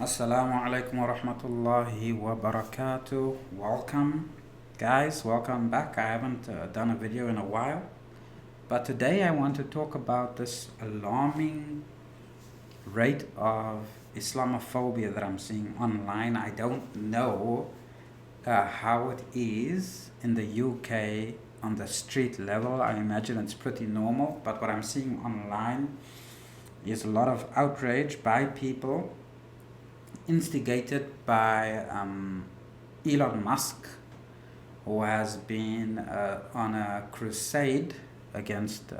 Assalamu alaikum wa rahmatullahi wa barakatuh. Welcome, guys. Welcome back. I haven't done a video in a while, but today I want to talk about this alarming rate of Islamophobia that I'm seeing online. I don't know how it is in the UK on the street level. I imagine it's pretty normal, but what I'm seeing online is a lot of outrage by people instigated by Elon Musk, who has been on a crusade against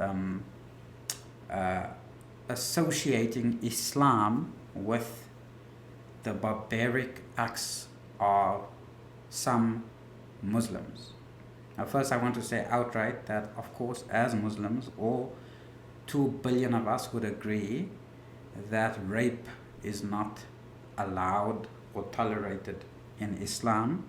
associating Islam with the barbaric acts of some Muslims. Now, first, I want to say outright that, of course, as Muslims, all 2 billion of us would agree that rape is not allowed or tolerated in Islam,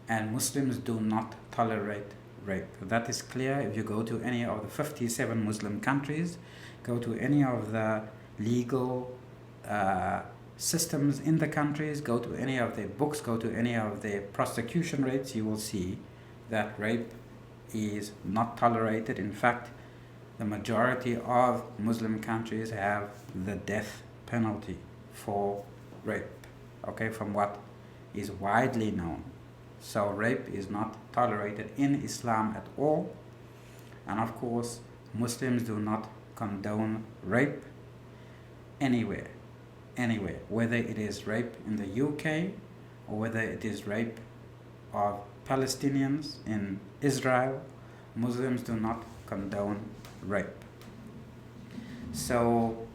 and Muslims do not tolerate rape. That is clear. If you go to any of the 57 Muslim countries, go to any of the legal systems in the countries, go to any of their books, go to any of their prosecution rates, you will see that rape is not tolerated. In fact, the majority of Muslim countries have the death penalty for rape, okay, from what is widely known. So rape is not tolerated in Islam at all, and of course Muslims do not condone rape anywhere, whether it is rape in the UK or whether it is rape of Palestinians in Israel. Muslims do not condone rape. So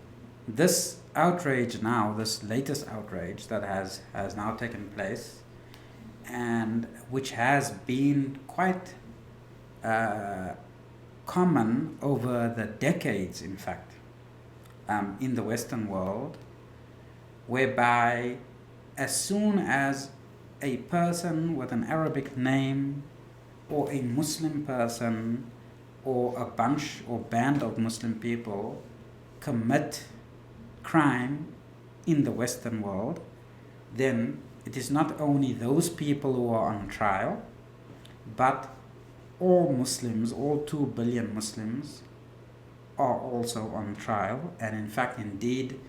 this outrage now, this latest outrage that has now taken place, and which has been quite common over the decades, in fact, in the Western world, whereby as soon as a person with an Arabic name or a Muslim person or a bunch or band of Muslim people commit crime in the Western world, then it is not only those people who are on trial, but all Muslims, all 2 billion Muslims are also on trial. And in fact, indeed,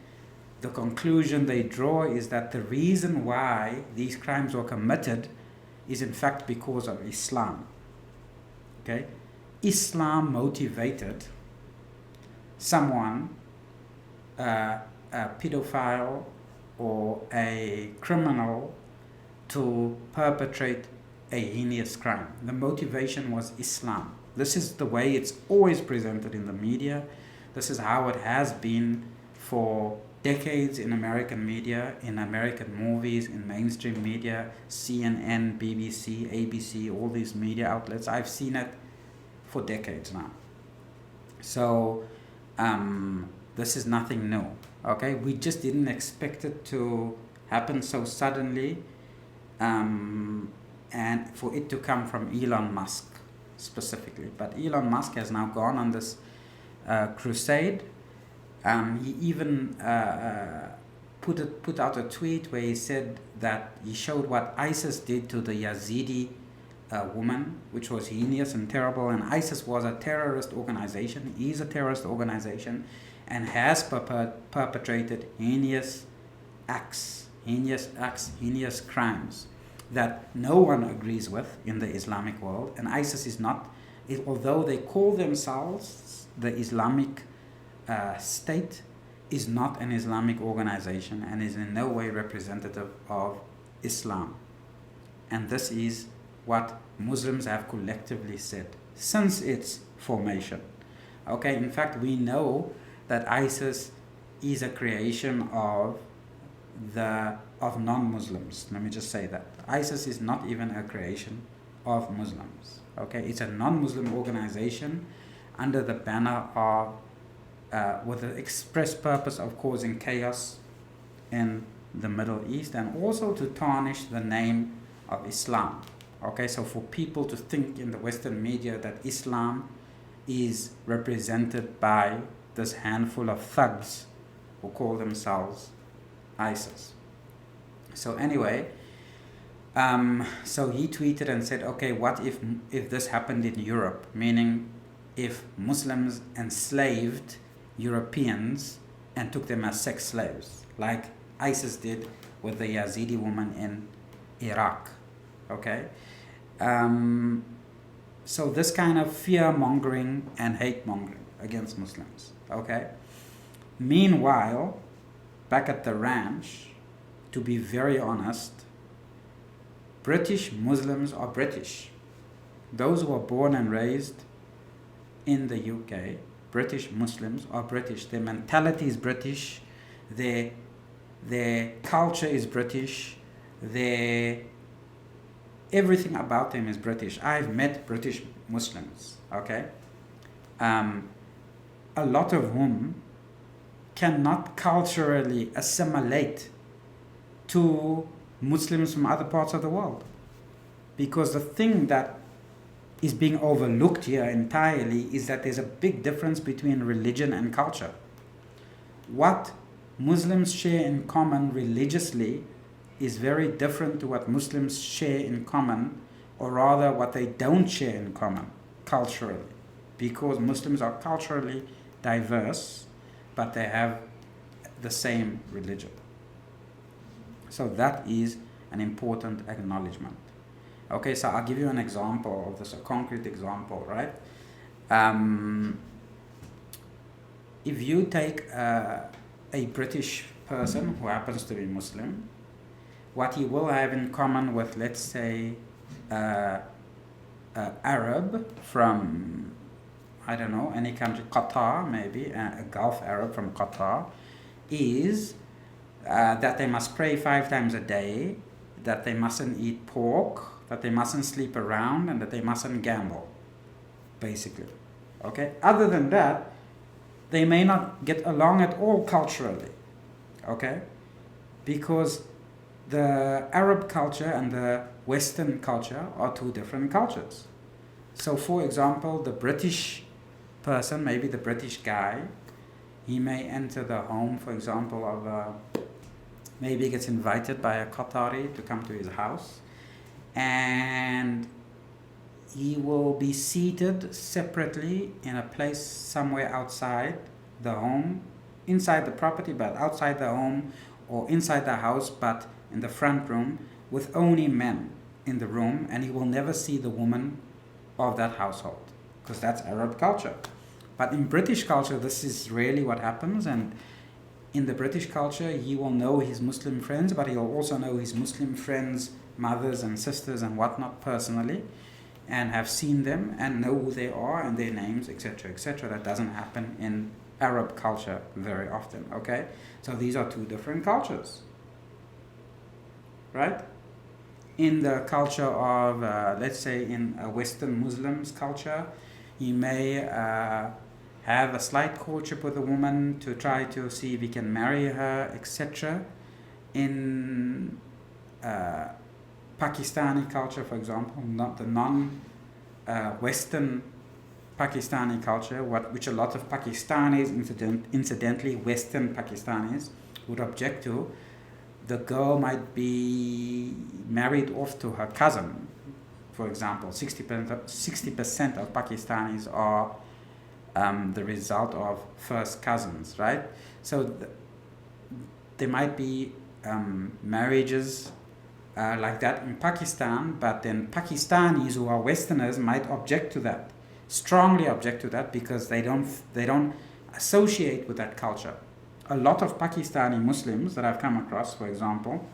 the conclusion they draw is that the reason why these crimes were committed is in fact because of Islam. Okay? Islam motivated someone, a pedophile or a criminal, to perpetrate a heinous crime. The motivation was Islam. This is the way it's always presented in the media. This is how it has been for decades in American media, in American movies, in mainstream media, CNN, BBC, ABC, all these media outlets. I've seen it for decades now. So this is nothing new. Okay, we just didn't expect it to happen so suddenly, and for it to come from Elon Musk specifically. But Elon Musk has now gone on this crusade. He even put out a tweet where he said that he showed what ISIS did to the Yazidi woman, which was heinous and terrible. And ISIS was a terrorist organization, is a terrorist organization, and has perpetrated heinous acts, heinous crimes that no one agrees with in the Islamic world. And ISIS is not, although they call themselves the Islamic State, is not an Islamic organization and is in no way representative of Islam. And this is what Muslims have collectively said since its formation. Okay, in fact, we know that ISIS is a creation of non-Muslims. Let me just say that ISIS is not even a creation of Muslims. Okay, it's a non-Muslim organization under the banner of with the express purpose of causing chaos in the Middle East, and also to tarnish the name of Islam. Okay, so for people to think in the Western media that Islam is represented by this handful of thugs who call themselves ISIS. So anyway, so he tweeted and said, okay, what if this happened in Europe? Meaning, if Muslims enslaved Europeans and took them as sex slaves, like ISIS did with the Yazidi woman in Iraq. Okay? So this kind of fear-mongering and hate-mongering against Muslims. Okay? Meanwhile, back at the ranch, to be very honest, British Muslims are British. Those who are born and raised in the UK, British Muslims are British. Their mentality is British. Their culture is British. Everything about them is British. I've met British Muslims, okay? A lot of whom cannot culturally assimilate to Muslims from other parts of the world. Because the thing that is being overlooked here entirely is that there's a big difference between religion and culture. What Muslims share in common religiously is very different to what Muslims share in common, or rather what they don't share in common culturally. Because Muslims are culturally diverse, but they have the same religion. So that is an important acknowledgement. Okay, so I'll give you an example of this, a concrete example, right? If you take a British person who happens to be Muslim, what he will have in common with, let's say, Arab from, I don't know, any country, Qatar maybe, a Gulf Arab from Qatar, is that they must pray 5 times a day, that they mustn't eat pork, that they mustn't sleep around, and that they mustn't gamble, basically. Okay? Other than that, they may not get along at all culturally. Okay? Because the Arab culture and the Western culture are 2 different cultures. So, for example, the British person, maybe the British guy, he may enter the home, for example, of maybe he gets invited by a Qatari to come to his house, and he will be seated separately in a place somewhere outside the home, inside the property, but outside the home, or inside the house, but in the front room, with only men in the room, and he will never see the woman of that household, because that's Arab culture. But in British culture, this is really what happens, and in the British culture, he will know his Muslim friends, but he'll also know his Muslim friends' mothers and sisters and whatnot personally, and have seen them and know who they are and their names, etc., etc. That doesn't happen in Arab culture very often, okay? So these are 2 different cultures, right? In the culture of, let's say, in a Western Muslim's culture, he may have a slight courtship with a woman to try to see if he can marry her, etc. In Pakistani culture, for example, not the non-Western Pakistani culture, which a lot of Pakistanis, incidentally Western Pakistanis, would object to, the girl might be married off to her cousin, for example. 60% of Pakistanis are the result of first cousins, right? So there might be marriages like that in Pakistan, but then Pakistanis who are Westerners might object to that, strongly object to that, because they don't associate with that culture. A lot of Pakistani Muslims that I've come across, for example,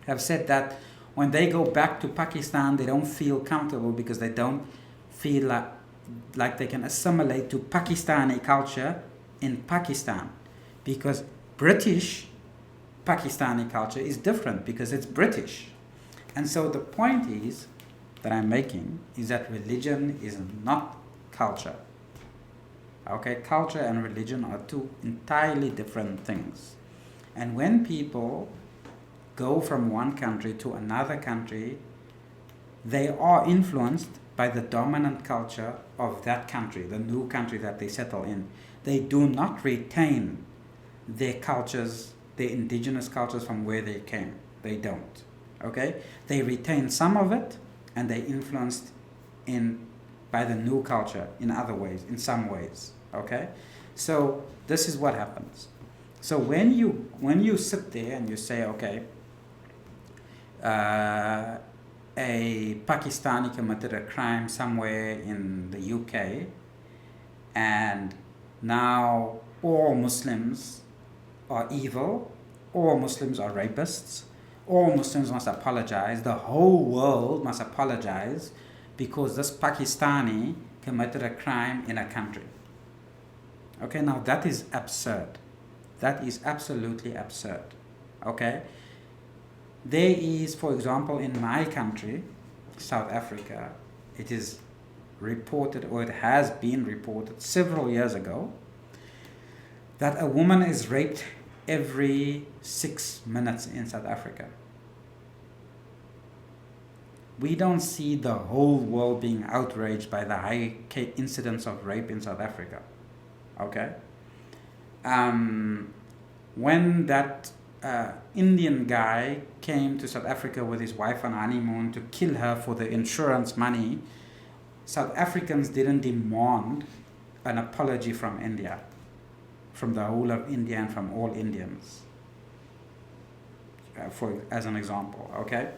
have said that when they go back to Pakistan, they don't feel comfortable because they don't feel like they can assimilate to Pakistani culture in Pakistan, because British Pakistani culture is different because it's British. And so the point is that I'm making is that religion is not culture. Okay, culture and religion are 2 entirely different things. And when people go from one country to another country, they are influenced by the dominant culture of that country, the new country that they settle in. They do not retain their cultures, their indigenous cultures from where they came. They don't. Okay? They retain some of it, and they influenced by the new culture in other ways, in some ways. Okay? So this is what happens. So when you sit there and you say, okay, a Pakistani committed a crime somewhere in the UK, and now all Muslims are evil, all Muslims are rapists, all Muslims must apologize, the whole world must apologize because this Pakistani committed a crime in a country. Okay, now that is absurd. That is absolutely absurd. Okay? There is, for example, in my country, South Africa, it is reported, or it has been reported several years ago, that a woman is raped every 6 minutes in South Africa. We don't see the whole world being outraged by the high incidence of rape in South Africa. Okay? When that Indian guy came to South Africa with his wife on honeymoon to kill her for the insurance money, South Africans didn't demand an apology from India, from the whole of India and from all Indians, as an example. Okay?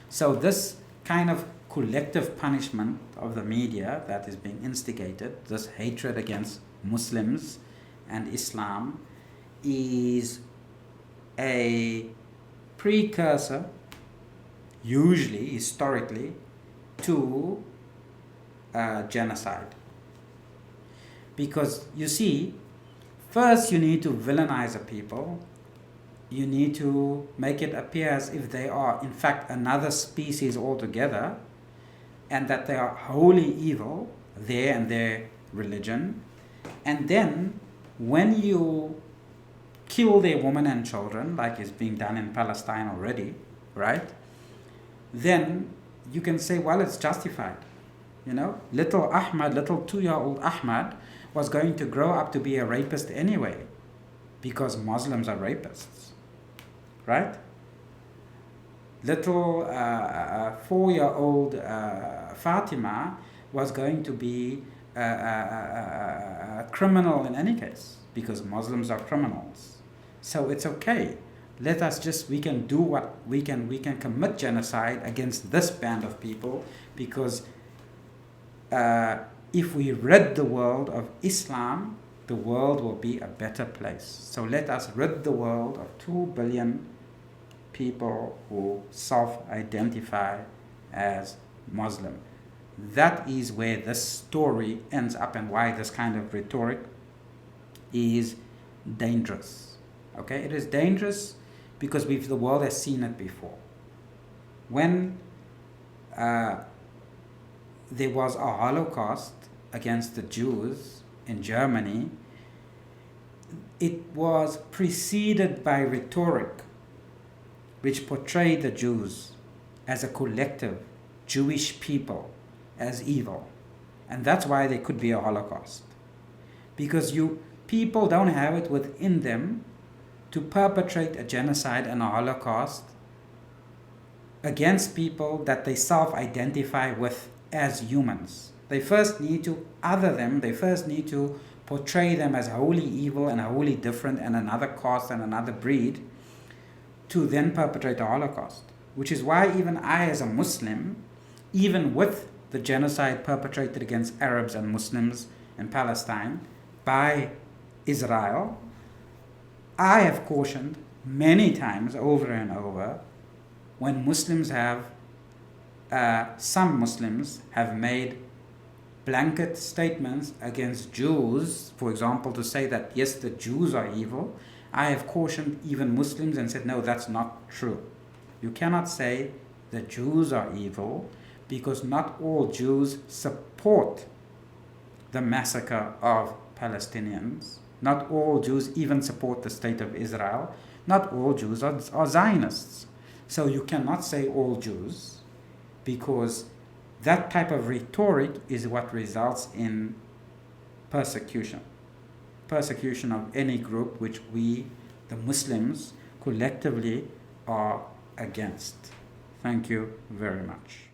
So this kind of collective punishment of the media that is being instigated, this hatred against Muslims and Islam, is a precursor, usually, historically, to genocide. Because you see, first you need to villainize a people. You need to make it appear as if they are, in fact, another species altogether, and that they are wholly evil, they and their religion. And then, when you kill their women and children, like is being done in Palestine already, right? Then you can say, well, it's justified. You know, little 2-year-old Ahmad was going to grow up to be a rapist anyway, because Muslims are rapists, right? Little 4-year-old Fatima was going to be a criminal in any case, because Muslims are criminals. So it's okay. Let us we can do what we can commit genocide against this band of people, because if we rid the world of Islam, the world will be a better place. So let us rid the world of 2 billion people who self-identify as Muslim. That is where this story ends up, and why this kind of rhetoric is dangerous. Okay, it is dangerous because the world has seen it before. When there was a Holocaust against the Jews in Germany, it was preceded by rhetoric which portrayed the Jews as a collective, Jewish people, as evil. And that's why there could be a Holocaust. Because people don't have it within them to perpetrate a genocide and a Holocaust against people that they self-identify with as humans. They first need to other them, they first need to portray them as wholly evil and wholly different and another caste and another breed, to then perpetrate a Holocaust. Which is why even I, as a Muslim, even with the genocide perpetrated against Arabs and Muslims in Palestine by Israel, I have cautioned many times over and over when Muslims some Muslims have made blanket statements against Jews, for example, to say that yes, the Jews are evil. I have cautioned even Muslims and said, no, that's not true. You cannot say the Jews are evil, because not all Jews support the massacre of Palestinians. Not all Jews even support the state of Israel. Not all Jews are Zionists. So you cannot say all Jews, because that type of rhetoric is what results in persecution. Persecution of any group which we, the Muslims, collectively are against. Thank you very much.